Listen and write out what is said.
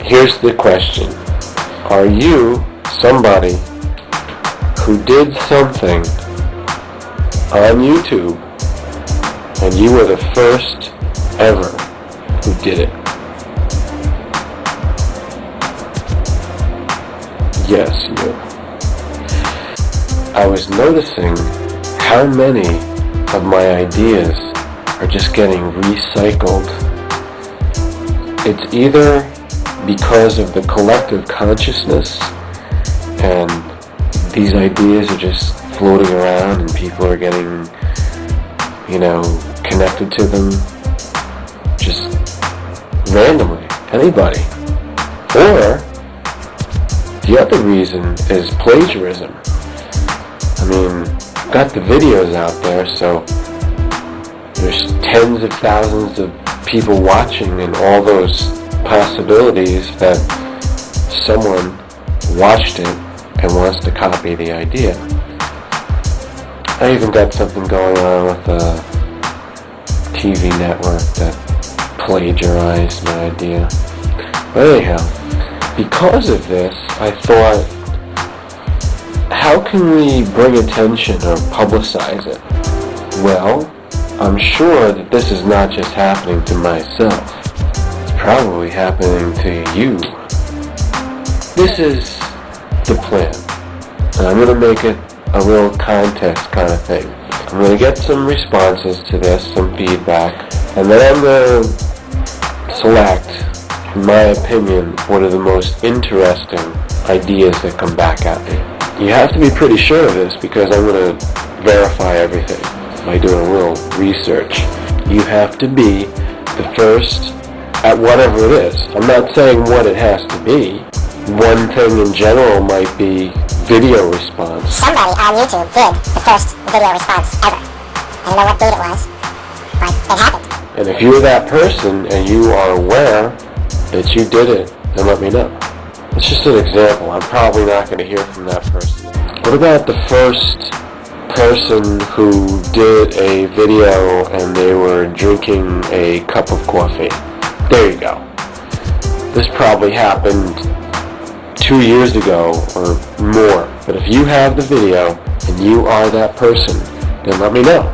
here's the question. Are you somebody who did something on YouTube and you were the first ever who did it? Yes, you. I was noticing how many of my ideas are just getting recycled. It's either because of the collective consciousness and these ideas are just floating around and people are getting, connected to them just randomly, anybody. Or the other reason is plagiarism. I mean, got the videos out there, so there's tens of thousands of people watching, and all those possibilities that someone watched it and wants to copy the idea. I even got something going on with a TV network that plagiarized my idea. But anyhow, because of this, I thought, how can we bring attention or publicize it? Well, I'm sure that this is not just happening to myself. It's probably happening to you. This is the plan. And I'm going to make it a little contest kind of thing. I'm going to get some responses to this, some feedback, and then I'm going to select, in my opinion, what are the most interesting ideas that come back at me. You have to be pretty sure of this because I'm going to verify everything by doing a little research. You have to be the first at whatever it is. I'm not saying what it has to be. One thing in general might be video response. Somebody on YouTube did the first video response ever. I don't know what date it was, but it happened. And if you're that person and you are aware that you did it, then let me know. It's just an example. I'm probably not going to hear from that person. What about the first person who did a video and they were drinking a cup of coffee? There you go. This probably happened 2 years ago or more. But if you have the video and you are that person, then let me know.